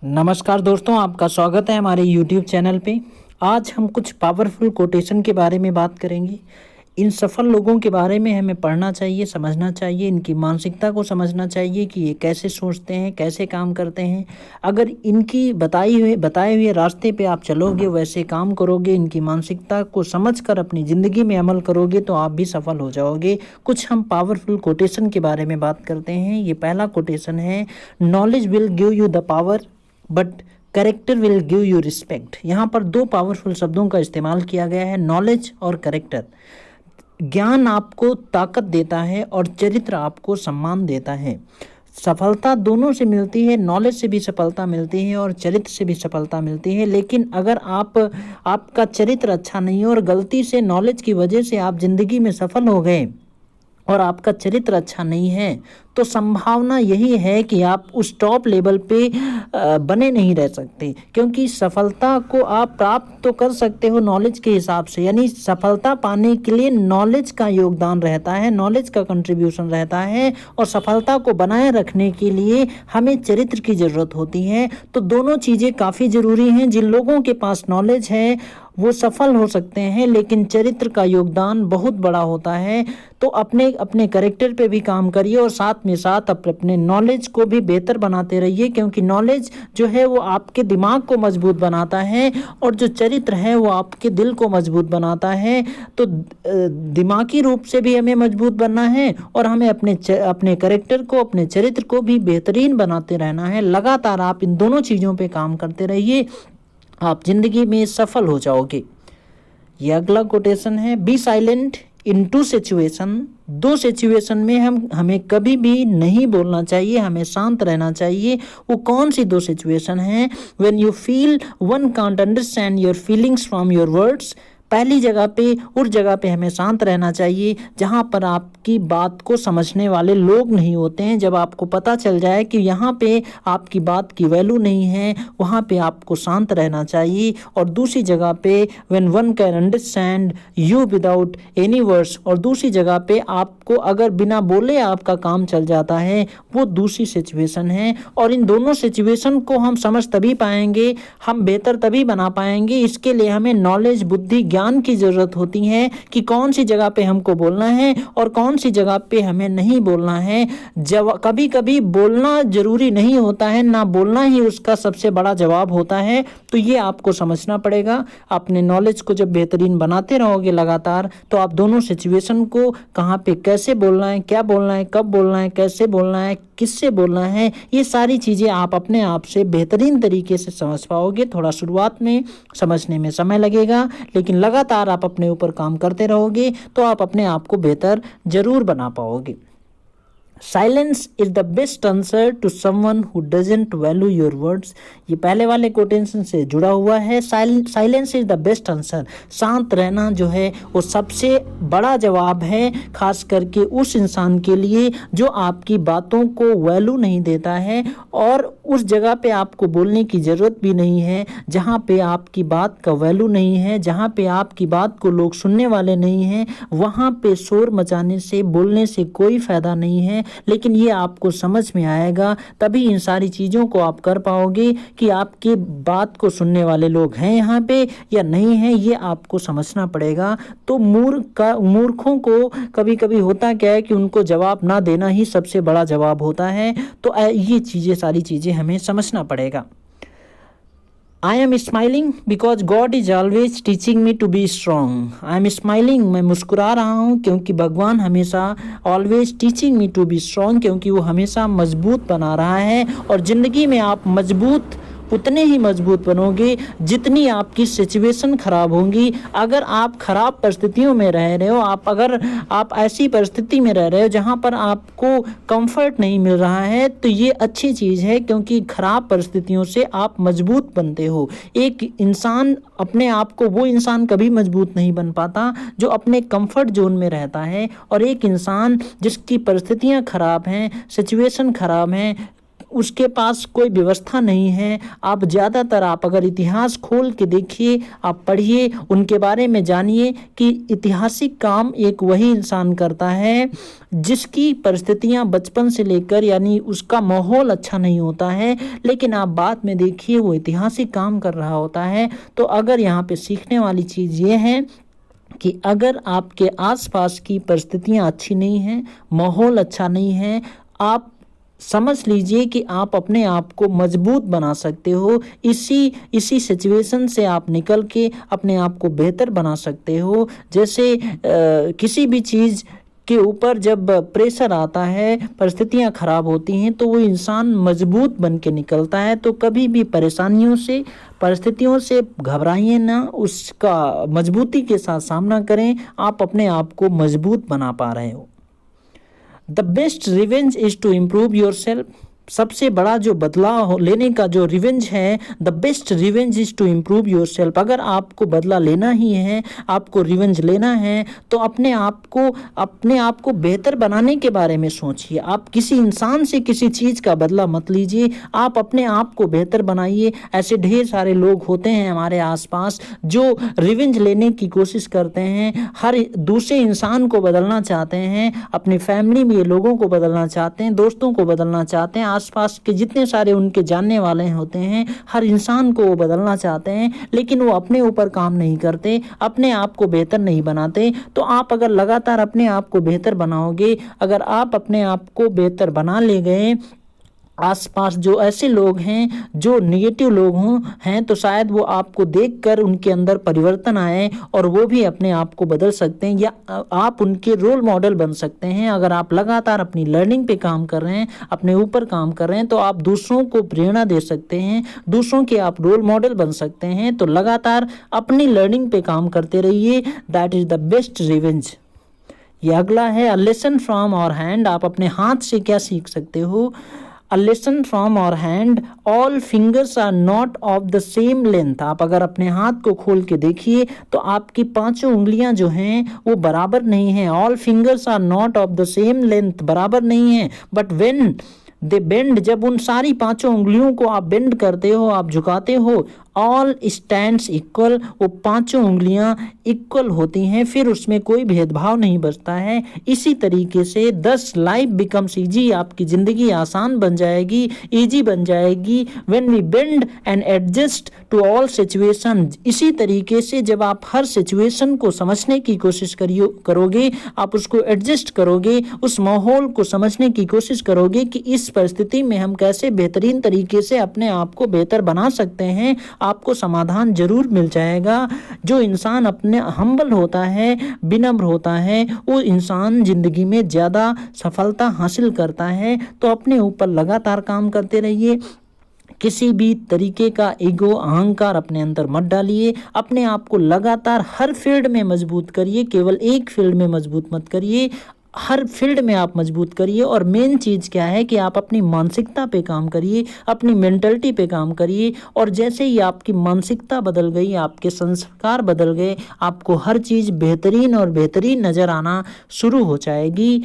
नमस्कार दोस्तों, आपका स्वागत है हमारे YouTube चैनल पे। आज हम कुछ पावरफुल कोटेशन के बारे में बात करेंगे। इन सफल लोगों के बारे में हमें पढ़ना चाहिए, समझना चाहिए, इनकी मानसिकता को समझना चाहिए कि ये कैसे सोचते हैं, कैसे काम करते हैं। अगर इनकी बताए हुए रास्ते पे आप चलोगे, वैसे काम करोगे, इनकी मानसिकता को समझकर अपनी ज़िंदगी में अमल करोगे तो आप भी सफल हो जाओगे। कुछ हम पावरफुल कोटेशन के बारे में बात करते हैं। ये पहला कोटेशन है, knowledge will give you the power but character will give you respect. यहाँ पर दो पावरफुल शब्दों का इस्तेमाल किया गया है, नॉलेज और करेक्टर। ज्ञान आपको ताकत देता है और चरित्र आपको सम्मान देता है। सफलता दोनों से मिलती है, नॉलेज से भी सफलता मिलती है और चरित्र से भी सफलता मिलती है। लेकिन अगर आपका चरित्र अच्छा नहीं है और गलती से नॉलेज की वजह से आप जिंदगी में सफल हो गए और आपका चरित्र अच्छा नहीं है, तो संभावना यही है कि आप उस टॉप लेवल पे बने नहीं रह सकते। क्योंकि सफलता को आप प्राप्त तो कर सकते हो नॉलेज के हिसाब से, यानी सफलता पाने के लिए नॉलेज का योगदान रहता है, नॉलेज का कंट्रीब्यूशन रहता है, और सफलता को बनाए रखने के लिए हमें चरित्र की ज़रूरत होती है। तो दोनों चीज़ें काफ़ी ज़रूरी हैं। जिन लोगों के पास नॉलेज है वो सफल हो सकते हैं, लेकिन चरित्र का योगदान बहुत बड़ा होता है। तो अपने अपने कैरेक्टर पे भी काम करिए और साथ में साथ अपने नॉलेज को भी बेहतर बनाते रहिए, क्योंकि नॉलेज जो है वो आपके दिमाग को मजबूत बनाता है और जो चरित्र है वो आपके दिल को मजबूत बनाता है। तो दिमागी रूप से भी हमें मजबूत बनना है और हमें अपने कैरेक्टर को, अपने चरित्र को भी बेहतरीन बनाते रहना है। लगातार आप इन दोनों चीज़ों पे काम करते रहिए, आप जिंदगी में सफल हो जाओगे। ये अगला कोटेशन है, be silent in two situation. दो सिचुएशन में हमें कभी भी नहीं बोलना चाहिए, हमें शांत रहना चाहिए। वो कौन सी दो सिचुएशन हैं? When you feel one can't understand your feelings from your words. पहली जगह पे, उस जगह पे हमें शांत रहना चाहिए जहाँ पर आपकी बात को समझने वाले लोग नहीं होते हैं। जब आपको पता चल जाए कि यहाँ पे आपकी बात की वैल्यू नहीं है, वहाँ पे आपको शांत रहना चाहिए। और दूसरी जगह पे, when one can understand you without any words. और दूसरी जगह पे आपको अगर बिना बोले आपका काम चल जाता है, वो दूसरी सिचुएशन है। और इन दोनों सिचुएशन को हम समझ तभी पाएंगे, हम बेहतर तभी बना पाएंगे। इसके लिए हमें नॉलेज, बुद्धि, ज्ञान की जरूरत होती है कि कौन सी जगह पे हमको बोलना है और कौन सी जगह पे हमें नहीं बोलना है। कभी कभी बोलना जरूरी नहीं होता है, ना बोलना ही उसका सबसे बड़ा जवाब होता है। तो ये आपको समझना पड़ेगा। अपने नॉलेज को जब बेहतरीन बनाते रहोगे लगातार, तो आप दोनों सिचुएशन को, कहाँ पे कैसे बोलना है, क्या बोलना है, कब बोलना है, कैसे बोलना है, किससे बोलना है, ये सारी चीज़ें आप अपने आप से बेहतरीन तरीके से समझ पाओगे। थोड़ा शुरुआत में समझने में समय लगेगा, लेकिन लगातार आप अपने ऊपर काम करते रहोगे तो आप अपने आप को बेहतर जरूर बना पाओगे। Silence is the best answer to someone who doesn't value your words. ये पहले वाले कोटेशन से जुड़ा हुआ है। Silence is the best answer. शांत रहना जो है वो सबसे बड़ा जवाब है, खास करके उस इंसान के लिए जो आपकी बातों को वैल्यू नहीं देता है। और उस जगह पे आपको बोलने की ज़रूरत भी नहीं है जहाँ पे आपकी बात का वैल्यू नहीं है, जहाँ पे आपकी बात को लोग सुनने वाले नहीं हैं। वहाँ पे शोर मचाने से, बोलने से कोई फ़ायदा नहीं है। लेकिन ये आपको समझ में आएगा, तभी इन सारी चीज़ों को आप कर पाओगे कि आपकी बात को सुनने वाले लोग हैं यहाँ पे या नहीं हैं, ये आपको समझना पड़ेगा। तो मूर्खों को कभी कभी होता क्या है कि उनको जवाब ना देना ही सबसे बड़ा जवाब होता है। तो ये सारी चीज़ें हमें समझना पड़ेगा। I am smiling because God is always teaching me to be strong. I am smiling, मैं मुस्कुरा रहा हूँ क्योंकि भगवान हमेशा always teaching me to be strong, क्योंकि वो हमेशा मजबूत बना रहा है। और ज़िंदगी में आप उतने ही मजबूत बनोगे जितनी आपकी सिचुएशन खराब होंगी। अगर आप खराब परिस्थितियों में रह रहे हो, अगर आप ऐसी परिस्थिति में रह रहे हो जहाँ पर आपको कंफर्ट नहीं मिल रहा है, तो ये अच्छी चीज़ है, क्योंकि खराब परिस्थितियों से आप मजबूत बनते हो। एक इंसान अपने आप को, वो इंसान कभी मजबूत नहीं बन पाता जो अपने कंफर्ट जोन में रहता है। और एक इंसान जिसकी परिस्थितियाँ खराब हैं, सिचुएशन खराब हैं, उसके पास कोई व्यवस्था नहीं है। आप ज़्यादातर आप अगर इतिहास खोल के देखिए, आप पढ़िए, उनके बारे में जानिए कि ऐतिहासिक काम एक वही इंसान करता है जिसकी परिस्थितियां बचपन से लेकर यानी उसका माहौल अच्छा नहीं होता है, लेकिन आप बाद में देखिए वो ऐतिहासिक काम कर रहा होता है। तो अगर यहाँ पे सीखने वाली चीज़ ये है कि अगर आपके आसपास की परिस्थितियां अच्छी नहीं हैं, माहौल अच्छा नहीं है, आप समझ लीजिए कि आप अपने आप को मजबूत बना सकते हो। इसी सिचुएशन से आप निकल के अपने आप को बेहतर बना सकते हो। जैसे किसी भी चीज़ के ऊपर जब प्रेशर आता है, परिस्थितियां खराब होती हैं, तो वो इंसान मजबूत बन के निकलता है। तो कभी भी परेशानियों से, परिस्थितियों से घबराइए ना, उसका मजबूती के साथ सामना करें। आप अपने आप को मजबूत बना पा रहे हो। The best revenge is to improve yourself. सबसे बड़ा जो बदला लेने का जो रिवेंज है, the best revenge is to improve yourself. अगर आपको बदला लेना ही है, आपको रिवेंज लेना है, तो अपने आप को बेहतर बनाने के बारे में सोचिए। आप किसी इंसान से किसी चीज़ का बदला मत लीजिए, आप अपने आप को बेहतर बनाइए। ऐसे ढेर सारे लोग होते हैं हमारे आसपास जो रिवेंज लेने की कोशिश करते हैं, हर दूसरे इंसान को बदलना चाहते हैं, अपनी फैमिली में लोगों को बदलना चाहते हैं, दोस्तों को बदलना चाहते हैं, आसपास के जितने सारे उनके जानने वाले होते हैं, हर इंसान को वो बदलना चाहते हैं, लेकिन वो अपने ऊपर काम नहीं करते, अपने आप को बेहतर नहीं बनाते। तो आप अगर लगातार अपने आप को बेहतर बनाओगे, अगर आप अपने आप को बेहतर बना ले गए, आसपास जो ऐसे लोग हैं जो नेगेटिव लोग हैं, तो शायद वो आपको देखकर उनके अंदर परिवर्तन आए और वो भी अपने आप को बदल सकते हैं, या आप उनके रोल मॉडल बन सकते हैं। अगर आप लगातार अपनी लर्निंग पे काम कर रहे हैं, अपने ऊपर काम कर रहे हैं, तो आप दूसरों को प्रेरणा दे सकते हैं, दूसरों के आप रोल मॉडल बन सकते हैं। तो लगातार अपनी लर्निंग पे काम करते रहिए। That is the best revenge. ये अगला है, a lesson from our hand. आप अपने हाथ से क्या सीख सकते हो? A lesson from our hand, all fingers are not of the same length। आप अगर अपने हाथ को खोल के देखिए तो आपकी पांचों उंगलियां जो हैं वो बराबर नहीं हैं। All fingers are not of the same length, बराबर नहीं है। But when they bend, जब उन सारी पांचों उंगलियों को आप बेंड करते हो, आप झुकाते हो, ऑल स्टैंड्स इक्वल, वो पांचों उंगलियां इक्वल होती हैं, फिर उसमें कोई भेदभाव नहीं बचता है। इसी तरीके से 10 लाइफ बिकम्स ईजी, आपकी ज़िंदगी आसान बन जाएगी, ईजी बन जाएगी। When we bend and adjust to all situation. इसी तरीके से जब आप हर सिचुएशन को समझने की कोशिश करोगे, आप उसको एडजस्ट करोगे, उस माहौल को समझने की कोशिश करोगे कि इस परिस्थिति में हम कैसे बेहतरीन तरीके से अपने आप को बेहतर बना सकते हैं, आपको समाधान जरूर मिल जाएगा। जो इंसान अपने हम्बल होता है, विनम्र होता है, वो इंसान जिंदगी में ज़्यादा सफलता हासिल करता है। तो अपने ऊपर लगातार काम करते रहिए। किसी भी तरीके का ईगो, अहंकार अपने अंदर मत डालिए। अपने आप को लगातार हर फील्ड में मजबूत करिए, केवल एक फील्ड में मजबूत मत करिए, हर फील्ड में आप मजबूत करिए। और मेन चीज़ क्या है कि आप अपनी मानसिकता पे काम करिए, अपनी मेंटलिटी पे काम करिए। और जैसे ही आपकी मानसिकता बदल गई, आपके संस्कार बदल गए, आपको हर चीज़ बेहतरीन और बेहतरीन नज़र आना शुरू हो जाएगी।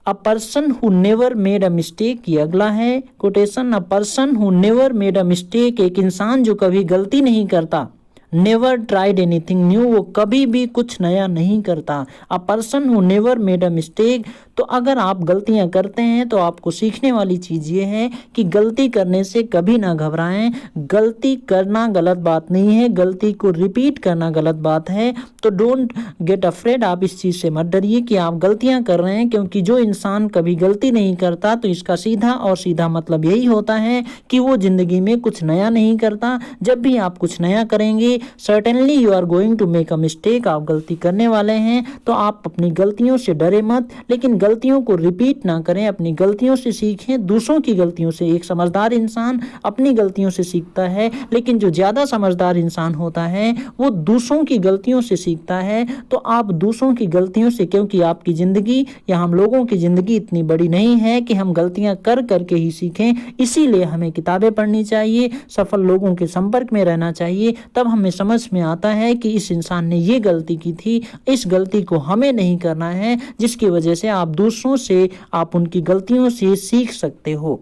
A person who never made a mistake, ये अगला है quotation. A person who never made a mistake, एक इंसान जो कभी गलती नहीं करता। नेवर ट्राइड एनीथिंग न्यू, वो कभी भी कुछ नया नहीं करता। A person who never made a mistake, तो अगर आप गलतियां करते हैं तो आपको सीखने वाली चीज़ ये है कि गलती करने से कभी ना घबराएं। गलती करना गलत बात नहीं है, गलती को रिपीट करना गलत बात है। तो डोंट गेट अफ्रेड, आप इस चीज़ से मत डरिए कि आप गलतियां कर रहे हैं, क्योंकि जो इंसान कभी गलती नहीं करता तो इसका सीधा और सीधा मतलब यही होता है कि वो ज़िंदगी में कुछ नया नहीं करता। जब भी आप कुछ नया करेंगे, certainly you are going to make a mistake, आप गलती करने वाले हैं। तो आप अपनी गलतियों से डरे मत, लेकिन गलतियों को रिपीट ना करें, अपनी गलतियों से सीखें, दूसरों की गलतियों से। एक समझदार इंसान अपनी गलतियों से सीखता है, लेकिन जो ज़्यादा समझदार इंसान होता है वो दूसरों की गलतियों से सीखता है। तो आप दूसरों की गलतियों से, क्योंकि आपकी ज़िंदगी या हम लोगों की ज़िंदगी इतनी बड़ी नहीं है कि हम गलतियां कर करके ही सीखें, इसीलिए हमें किताबें पढ़नी चाहिए, सफल लोगों के संपर्क में रहना चाहिए। तब हमें समझ में आता है कि इस इंसान ने ये गलती की थी, इस गलती को हमें नहीं करना है, जिसकी वजह से आप दूसरों से, आप उनकी गलतियों से सीख सकते हो।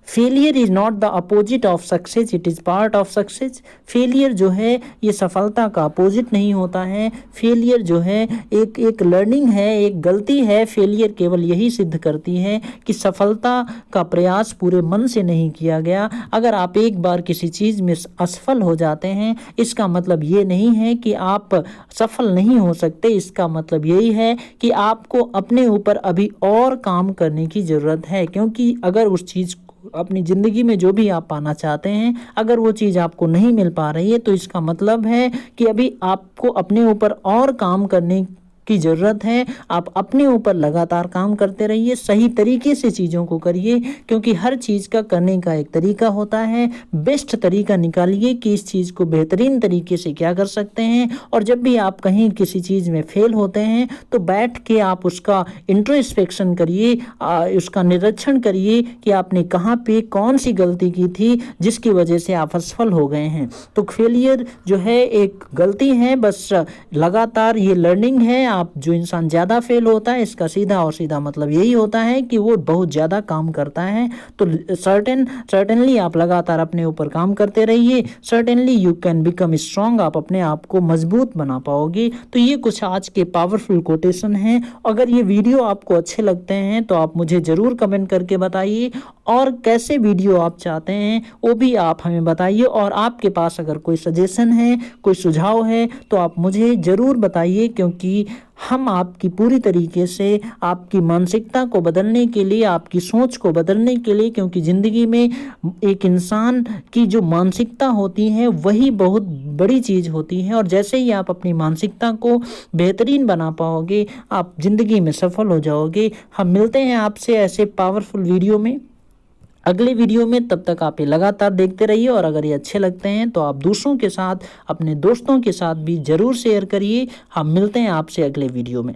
Failure is not the opposite of success, it is part of success. Failure जो है ये सफलता का अपोजिट नहीं होता है। फेलियर जो है एक लर्निंग है, एक गलती है। फेलियर केवल यही सिद्ध करती है कि सफलता का प्रयास पूरे मन से नहीं किया गया। अगर आप एक बार किसी चीज़ में असफल हो जाते हैं, इसका मतलब ये नहीं है कि आप सफल नहीं हो सकते। इसका मतलब यही है कि आपको अपने ऊपर अभी और काम करने की ज़रूरत है, क्योंकि अगर उस चीज़ अपनी ज़िंदगी में जो भी आप पाना चाहते हैं, अगर वो चीज़ आपको नहीं मिल पा रही है, तो इसका मतलब है कि अभी आपको अपने ऊपर और काम करने की ज़रूरत है। आप अपने ऊपर लगातार काम करते रहिए, सही तरीके से चीज़ों को करिए, क्योंकि हर चीज़ का करने का एक तरीका होता है। बेस्ट तरीका निकालिए कि इस चीज़ को बेहतरीन तरीके से क्या कर सकते हैं। और जब भी आप कहीं किसी चीज़ में फेल होते हैं तो बैठ के आप उसका इंट्रोस्पेक्शन करिए, उसका निरीक्षण करिए कि आपने कहाँ पे कौन सी गलती की थी जिसकी वजह से आप असफल हो गए हैं। तो फेलियर जो है एक गलती है, बस लगातार ये लर्निंग है। आप जो इंसान ज़्यादा फेल होता है, इसका सीधा और सीधा मतलब यही होता है कि वो बहुत ज़्यादा काम करता है। तो सर्टेनली आप लगातार अपने ऊपर काम करते रहिए। Certainly you can become strong, आप अपने आप को मजबूत बना पाओगे। तो ये कुछ आज के पावरफुल कोटेशन हैं। अगर ये वीडियो आपको अच्छे लगते हैं तो आप मुझे ज़रूर कमेंट करके बताइए, और कैसे वीडियो आप चाहते हैं वो भी आप हमें बताइए। और आपके पास अगर कोई सजेशन है, कोई सुझाव है, तो आप मुझे ज़रूर बताइए, क्योंकि हम आपकी पूरी तरीके से आपकी मानसिकता को बदलने के लिए, आपकी सोच को बदलने के लिए, क्योंकि ज़िंदगी में एक इंसान की जो मानसिकता होती है वही बहुत बड़ी चीज़ होती है। और जैसे ही आप अपनी मानसिकता को बेहतरीन बना पाओगे, आप ज़िंदगी में सफल हो जाओगे। हम मिलते हैं आपसे ऐसे पावरफुल वीडियो में अगले वीडियो में। तब तक आप ये लगातार देखते रहिए, और अगर ये अच्छे लगते हैं तो आप दूसरों के साथ, अपने दोस्तों के साथ भी ज़रूर शेयर करिए। हम मिलते हैं आपसे अगले वीडियो में।